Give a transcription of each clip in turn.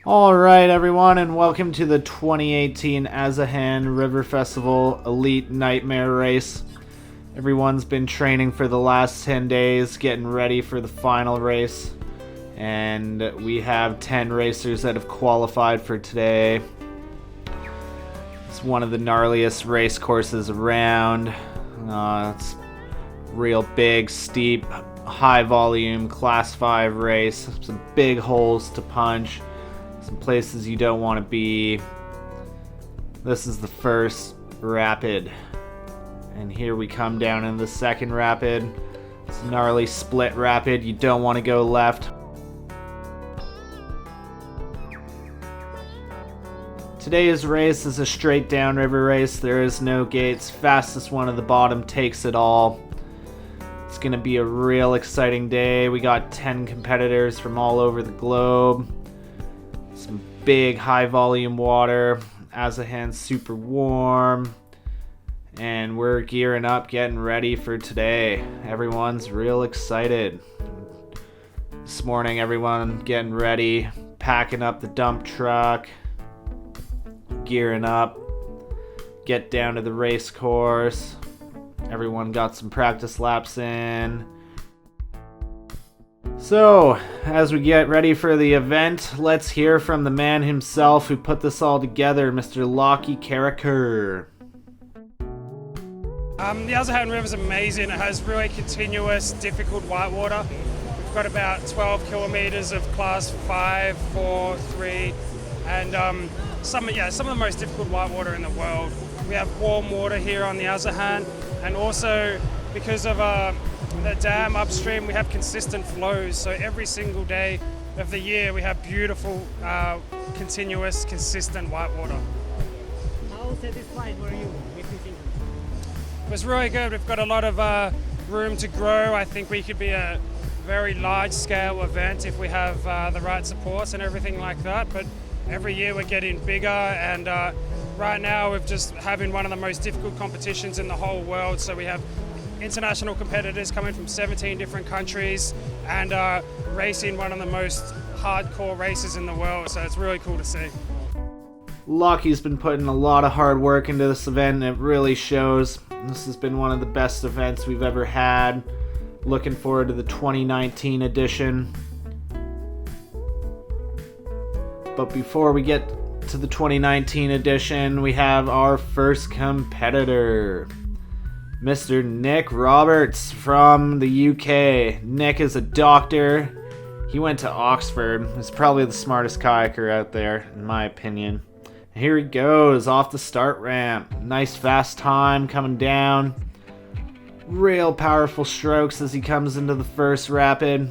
Alright everyone, and welcome to the 2018 Asahan River Festival Elite Nightmare Race. Everyone's been training for the last 10 days, getting ready for the final race. And we have 10 racers that have qualified for today. It's one of the gnarliest race courses around. It's real big, steep, high volume, class 5 race. Some big holes to punch. Some places you don't want to be. This is the first rapid. And here we come down in the second rapid. It's a gnarly split rapid. You don't want to go left. Today's race is a straight downriver race. There is no gates. Fastest one at the bottom takes it all. It's going to be a real exciting day. We got 10 competitors from all over the globe. Some big high volume water. Asahan's super warm. And we're gearing up, getting ready for today. Everyone's real excited. This morning, everyone getting ready, packing up the dump truck, gearing up, get down to the race course. Everyone got some practice laps in. So, as we get ready for the event, let's hear from the man himself who put this all together, Mr. Kayakers. The Asahan River is amazing. It has really continuous, difficult whitewater. We've got about 12 kilometers of class 5, 4, 3, and some of the most difficult whitewater in the world. We have warm water here on the Asahan, and also because of the dam upstream, we have consistent flows. So every single day of the year, we have beautiful, continuous, consistent whitewater. How satisfied were you with this event? It was really good. We've got a lot of room to grow. I think we could be a very large-scale event if we have the right supports and everything like that. But every year we're getting bigger, and right now we're just having one of the most difficult competitions in the whole world. So we have international competitors coming from 17 different countries and racing one of the most hardcore races in the world. So it's really cool to see. Lockie's been putting a lot of hard work into this event, and it really shows. This has been one of the best events we've ever had. Looking forward to the 2019 edition. But before we get to the 2019 edition, we have our first competitor, Mr. Nick Roberts from the UK. Nick is a doctor. He went to Oxford. He's probably the smartest kayaker out there, in my opinion. Here he goes, off the start ramp. Nice fast time coming down. Real powerful strokes as he comes into the first rapid.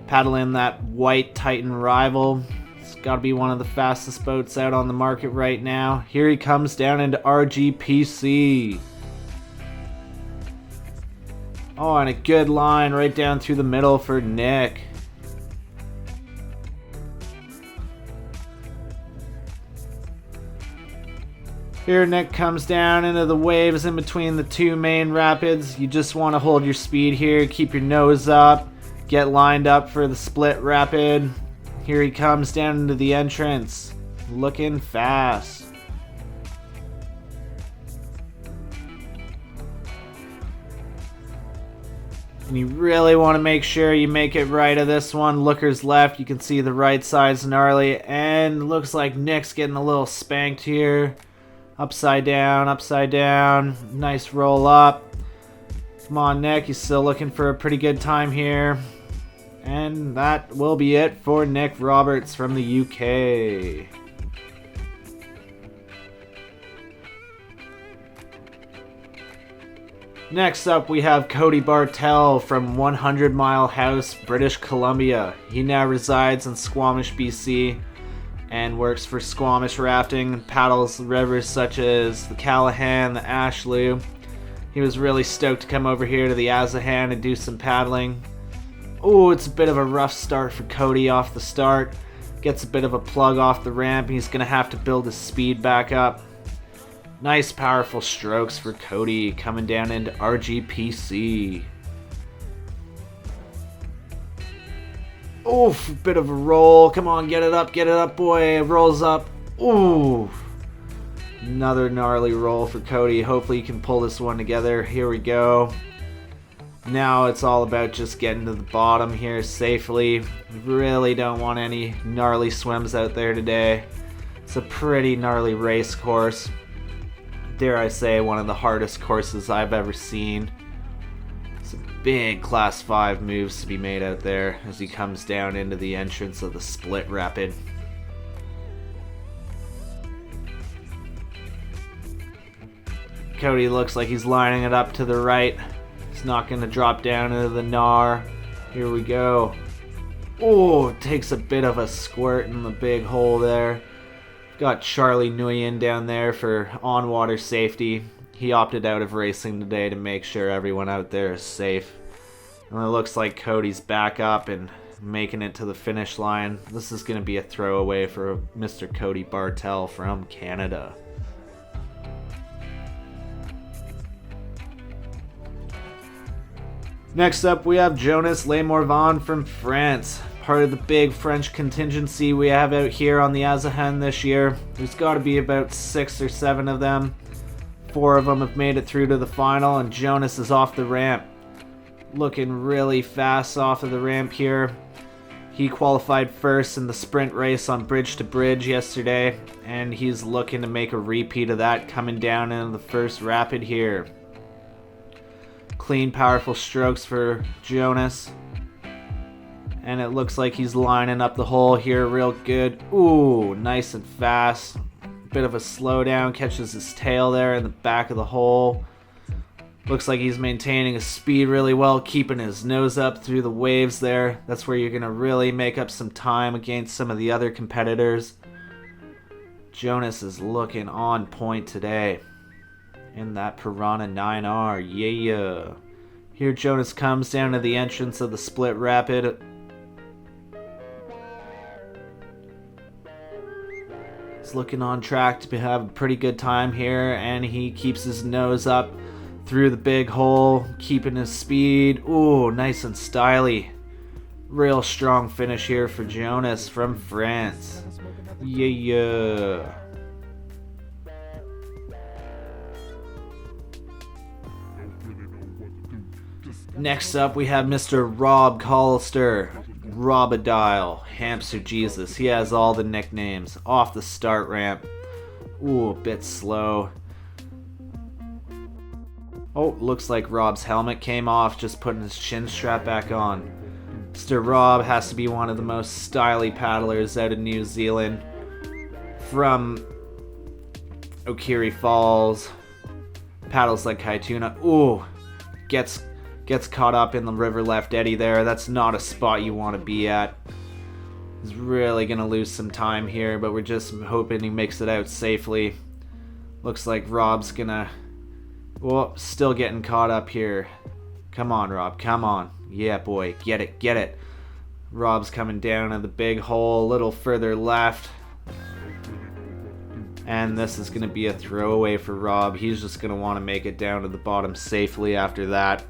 Paddling that white Titan Rival. It's got to be one of the fastest boats out on the market right now. Here he comes down into RGPC. Oh, and a good line right down through the middle for Nick. Here Nick comes down into the waves in between the two main rapids. You just want to hold your speed here, keep your nose up, get lined up for the split rapid. Here he comes down into the entrance, looking fast. And you really want to make sure you make it right of this one. Looker's left, you can see the right side's gnarly, and looks like Nick's getting a little spanked here. Upside down, nice roll up. Come on, Nick, he's still looking for a pretty good time here. And that will be it for Nick Roberts from the UK. Next up, we have Cody Bartell from 100 Mile House, British Columbia. He now resides in Squamish, BC, and works for Squamish Rafting and paddles rivers such as the Callahan, the Ashlew. He was really stoked to come over here to the Asahan and do some paddling. Oh, it's a bit of a rough start for Cody off the start. Gets a bit of a plug off the ramp, and he's going to have to build his speed back up. Nice powerful strokes for Cody coming down into RGPC. Oof, bit of a roll. Come on, get it up, boy. It rolls up. Ooh. Another gnarly roll for Cody. Hopefully he can pull this one together. Here we go. Now it's all about just getting to the bottom here safely. Really don't want any gnarly swims out there today. It's a pretty gnarly race course. Dare I say, one of the hardest courses I've ever seen. Some big class 5 moves to be made out there as he comes down into the entrance of the split rapid. Cody looks like he's lining it up to the right. He's not going to drop down into the gnar. Here we go. Oh, takes a bit of a squirt in the big hole there. Got Charlie Nguyen down there for on-water safety. He opted out of racing today to make sure everyone out there is safe. And it looks like Cody's back up and making it to the finish line. This is going to be a throwaway for Mr. Cody Bartel from Canada. Next up, we have Jonas Le Morvan from France. Part of the big French contingency we have out here on the Asahan this year. There's got to be about 6 or 7 of them. 4 of them have made it through to the final, and Jonas is off the ramp. Looking really fast off of the ramp here. He qualified first in the sprint race on bridge to bridge yesterday, and he's looking to make a repeat of that coming down into the first rapid here. Clean, powerful strokes for Jonas. And it looks like he's lining up the hole here real good. Ooh, nice and fast. Bit of a slowdown, catches his tail there in the back of the hole. Looks like he's maintaining his speed really well, keeping his nose up through the waves there. That's where you're going to really make up some time against some of the other competitors. Jonas is looking on point today. In that Piranha 9R, yeah. Here Jonas comes down to the entrance of the split rapid. He's looking on track to have a pretty good time here, and he keeps his nose up through the big hole, keeping his speed. Ooh, nice and styly. Real strong finish here for Jonas from France. Yeah. Next up, we have Mr. Rob Collister. Robadile, Hamster Jesus. He has all the nicknames. Off the start ramp. Ooh, a bit slow. Oh, looks like Rob's helmet came off, just putting his chin strap back on. Mr. Rob has to be one of the most styly paddlers out of New Zealand. From Okiri Falls. Paddles like Kaituna. Ooh, gets caught up in the river left eddy there. That's not a spot you want to be at. He's really going to lose some time here, but we're just hoping he makes it out safely. Looks like Rob's going to... Whoa, still getting caught up here. Come on, Rob, come on. Yeah, boy, get it, get it. Rob's coming down in the big hole, a little further left. And this is going to be a throwaway for Rob. He's just going to want to make it down to the bottom safely after that.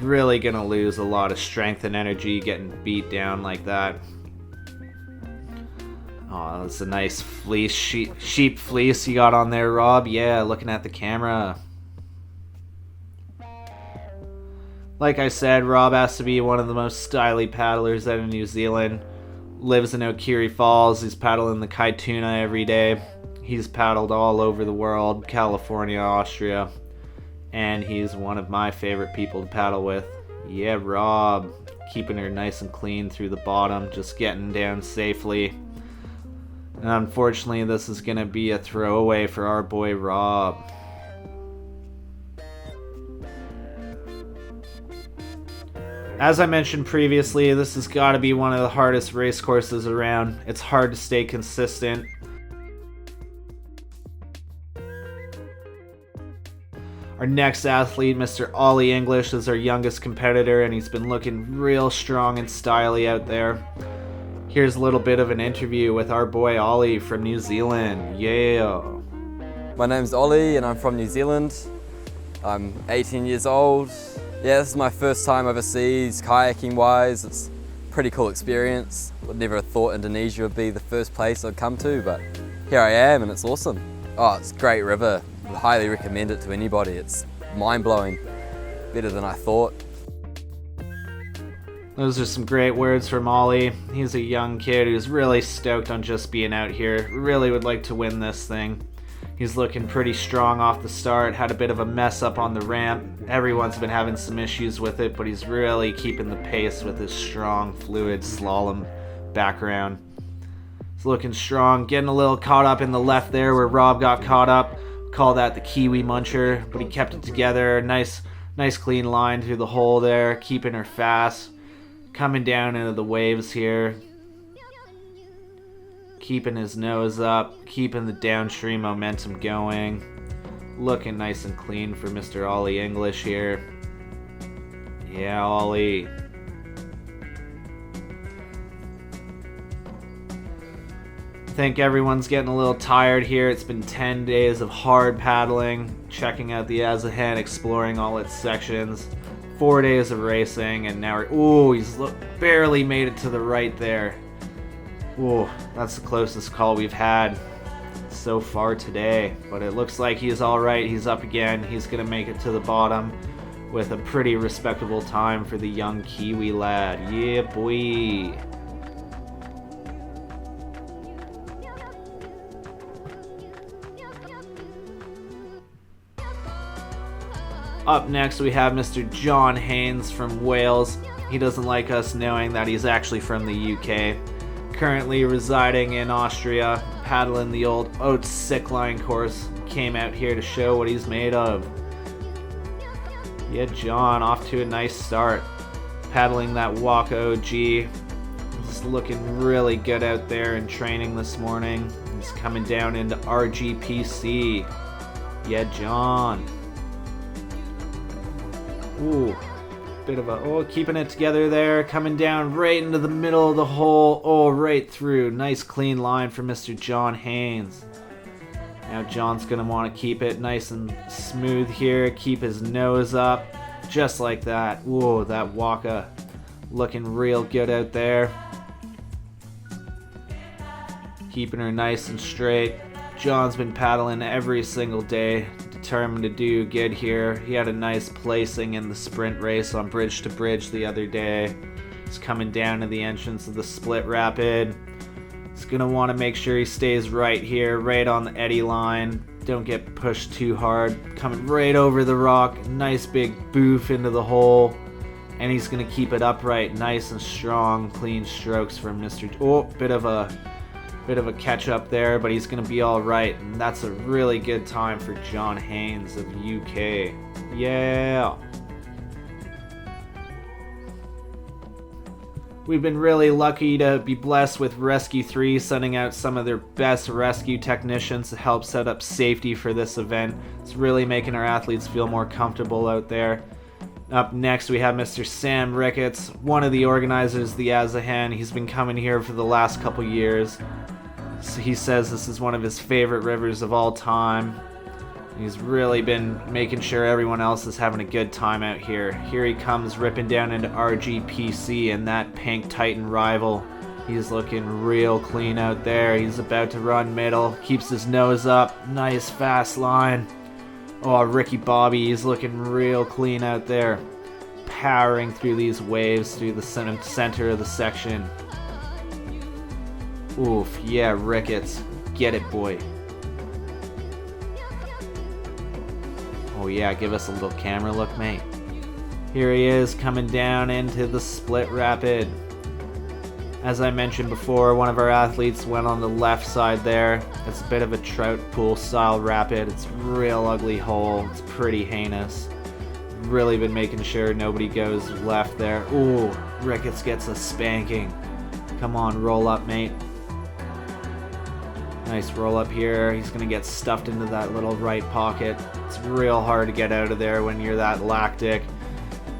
Really going to lose a lot of strength and energy getting beat down like that. Oh, that's a nice fleece, sheep fleece you got on there, Rob. Yeah, looking at the camera. Like I said, Rob has to be one of the most styly paddlers out of New Zealand. Lives in Okiri Falls. He's paddling the Kaituna every day. He's paddled all over the world, California, Austria. And he's one of my favorite people to paddle with. Yeah, Rob. Keeping her nice and clean through the bottom. Just getting down safely. And unfortunately, this is going to be a throwaway for our boy Rob. As I mentioned previously, this has got to be one of the hardest race courses around. It's hard to stay consistent. Our next athlete, Mr. Ollie English, is our youngest competitor, and he's been looking real strong and styly out there. Here's a little bit of an interview with our boy Ollie from New Zealand. Yeah. My name's Ollie and I'm from New Zealand. I'm 18 years old. Yeah, this is my first time overseas, kayaking wise. It's pretty cool experience. Would never have thought Indonesia would be the first place I'd come to, but here I am and it's awesome. Oh, it's a great river. Would highly recommend it to anybody. It's mind-blowing, better than I thought. Those are some great words from Ollie. He's a young kid who's really stoked on just being out here. Really would like to win this thing. He's looking pretty strong off the start. Had a bit of a mess up on the ramp. Everyone's been having some issues with it, but he's really keeping the pace with his strong, fluid slalom background. He's looking strong, getting a little caught up in the left there where Rob got caught up. Call that the Kiwi Muncher, but he kept it together. Nice clean line through the hole there, keeping her fast. Coming down into the waves here. Keeping his nose up, keeping the downstream momentum going. Looking nice and clean for Mr. Ollie English here. Yeah, Ollie. I think everyone's getting a little tired here. It's been 10 days of hard paddling, checking out the Asahan, exploring all its sections. 4 days of racing, and now he's barely made it to the right there. Ooh, that's the closest call we've had so far today. But it looks like he's alright. He's up again. He's going to make it to the bottom with a pretty respectable time for the young Kiwi lad. Yeah, boy. Up next we have Mr. John Haynes from Wales. He doesn't like us knowing that he's actually from the UK. Currently residing in Austria, paddling the old Oats Sickline course. Came out here to show what he's made of. Yeah, John off to a nice start. Paddling that Waka OG. He's looking really good out there in training this morning. He's coming down into RGPC. Yeah, John. Ooh, bit of keeping it together there, coming down right into the middle of the hole, right through. Nice clean line for Mr. John Haynes. Now John's going to want to keep it nice and smooth here, keep his nose up, just like that. Ooh, that Waka looking real good out there. Keeping her nice and straight. John's been paddling every single day, determined to do good here. He had a nice placing in the sprint race on bridge to bridge the other day. He's coming down to the entrance of the split rapid. He's gonna want to make sure he stays right here, right on the eddy line. Don't get pushed too hard. Coming right over the rock, nice big boof into the hole. And he's gonna keep it upright, nice and strong, clean strokes from Mr. Bit of a catch up there, but he's going to be all right, and that's a really good time for John Haynes of UK. Yeah. We've been really lucky to be blessed with Rescue 3 sending out some of their best rescue technicians to help set up safety for this event. It's really making our athletes feel more comfortable out there. Up next we have Mr. Sam Ricketts, one of the organizers of the Asahan. He's been coming here for the last couple years. He says this is one of his favorite rivers of all time. He's really been making sure everyone else is having a good time out here. Here he comes ripping down into RGPC and that pink Titan rival. He's looking real clean out there. He's about to run middle. Keeps his nose up. Nice fast line. Oh, Ricky Bobby, he's looking real clean out there. Powering through these waves through the center of the section. Oof, yeah, Ricketts. Get it, boy. Oh yeah, give us a little camera look, mate. Here he is coming down into the split rapid. As I mentioned before, one of our athletes went on the left side there. It's a bit of a trout pool style rapid. It's a real ugly hole. It's pretty heinous. Really been making sure nobody goes left there. Ooh, Ricketts gets a spanking. Come on, roll up, mate. Nice roll up here. He's going to get stuffed into that little right pocket. It's real hard to get out of there when you're that lactic.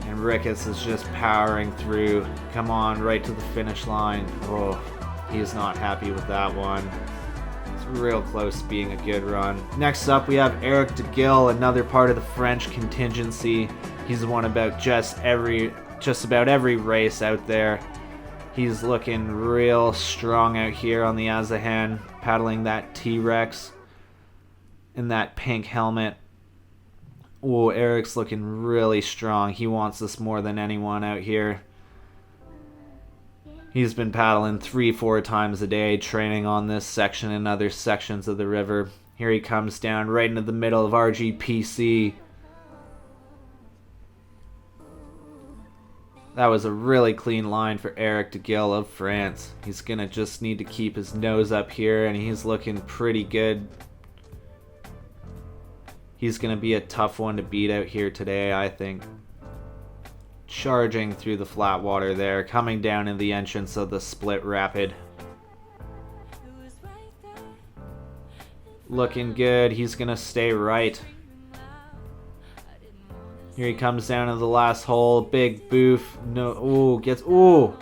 And Ricketts is just powering through. Come on, right to the finish line. Oh, he's not happy with that one. It's real close to being a good run. Next up, we have Eric DeGill, another part of the French contingency. He's won about just about every race out there. He's looking real strong out here on the Asahan, paddling that T-Rex in that pink helmet. Oh, Eric's looking really strong. He wants this more than anyone out here. He's been paddling 3-4 times a day, training on this section and other sections of the river. Here he comes down right into the middle of RGPC. That was a really clean line for Eric de Gil of France. He's going to just need to keep his nose up here, and he's looking pretty good. He's going to be a tough one to beat out here today, I think. Charging through the flat water there, coming down in the entrance of the split rapid. Looking good. He's going to stay right. Here he comes down to the last hole. Big boof. No. Ooh, gets. Ooh.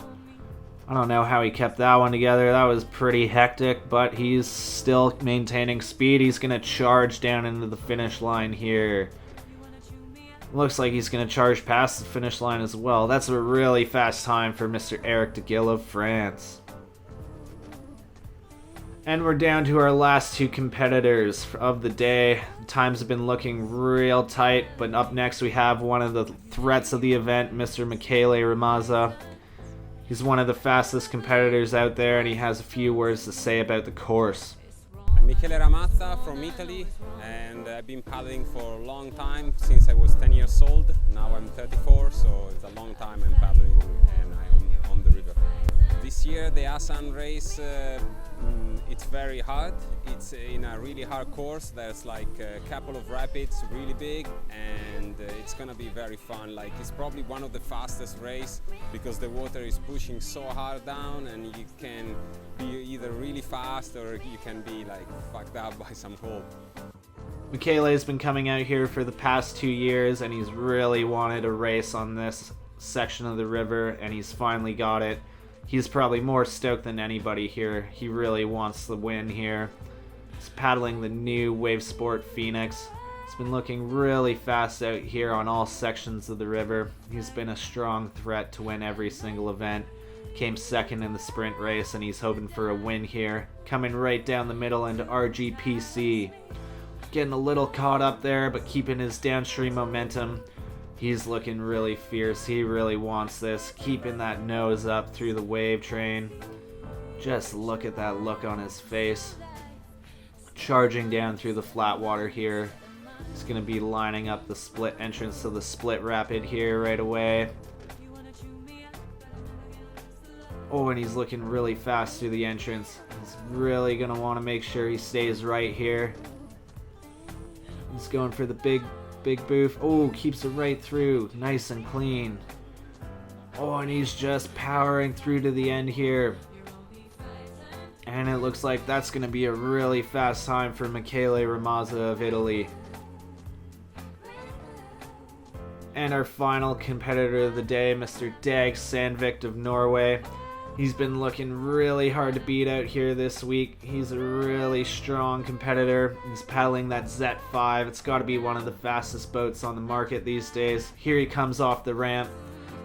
I don't know how he kept that one together. That was pretty hectic, but he's still maintaining speed. He's going to charge down into the finish line here. Looks like he's going to charge past the finish line as well. That's a really fast time for Mr. Eric de Gil of France. And we're down to our last two competitors of the day. Times have been looking real tight, but up next we have one of the threats of the event, Mr. Michele Ramaza. He's one of the fastest competitors out there, and he has a few words to say about the course. I'm Michele Ramazza from Italy, and I've been paddling for a long time, since I was 10 years old. Now I'm 34, so it's a long time I'm paddling and I'm on the river. This year the Asahan race, it's very hard. It's in a really hard course. There's like a couple of rapids, really big, and it's gonna be very fun. Like, it's probably one of the fastest race because the water is pushing so hard down, and you can be either really fast or you can be like fucked up by some cold. Michele has been coming out here for the past 2 years, and he's really wanted a race on this section of the river, and he's finally got it. He's probably more stoked than anybody here. He really wants the win here. He's paddling the new Wave Sport Phoenix. He's been looking really fast out here on all sections of the river. He's been a strong threat to win every single event. Came second in the sprint race, and he's hoping for a win here. Coming right down the middle into RGPC. Getting a little caught up there, but keeping his downstream momentum. He's looking really fierce. He really wants this. Keeping that nose up through the wave train. Just look at that look on his face. Charging down through the flat water here. He's going to be lining up the split entrance to the split rapid here right away. Oh, and he's looking really fast through the entrance. He's really going to want to make sure he stays right here. He's going for the big boof. Oh, keeps it right through. Nice and clean. Oh, and he's just powering through to the end here. And it looks like that's going to be a really fast time for Michele Ramazza of Italy. And our final competitor of the day, Mr. Dag Sandvik of Norway. He's been looking really hard to beat out here this week. He's a really strong competitor. He's paddling that Z5. It's got to be one of the fastest boats on the market these days. Here he comes off the ramp.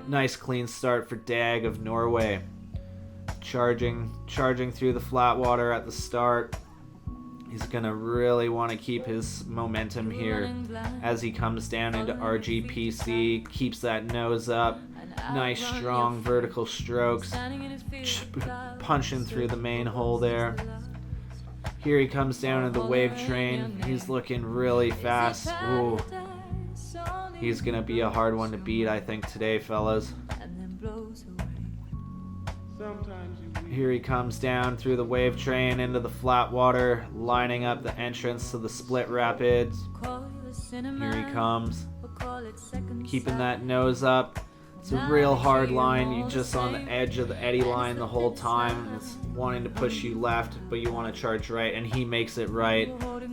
Nice clean start for Dag of Norway. Charging through the flat water at the start. He's going to really want to keep his momentum here as he comes down into RGPC. Keeps that nose up. Nice strong vertical strokes. Punching through the main hole there. Here he comes down in the wave train. He's looking really fast. Ooh. He's going to be a hard one to beat, I think, today, fellas. Here he comes down through the wave train into the flat water, lining up the entrance to the split rapids. Here he comes. Keeping that nose up. It's a real hard line. You're just on the edge of the eddy line the whole time. It's wanting to push you left, but you want to charge right, and he makes it right.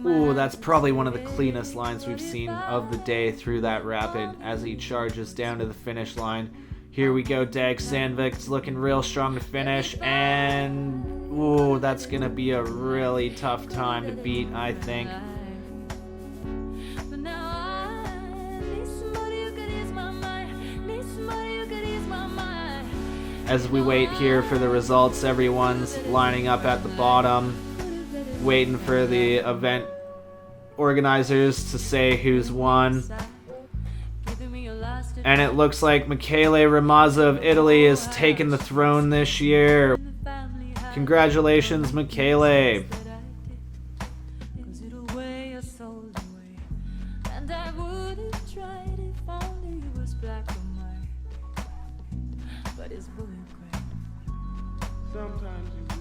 Ooh, that's probably one of the cleanest lines we've seen of the day through that rapid as he charges down to the finish line. Here we go, Dag Sandvik's looking real strong to finish, and ooh, that's going to be a really tough time to beat, I think. As we wait here for the results, everyone's lining up at the bottom, waiting for the event organizers to say who's won. And it looks like Michele Ramazza of Italy has taken the throne this year. Congratulations, Michele. Sometimes you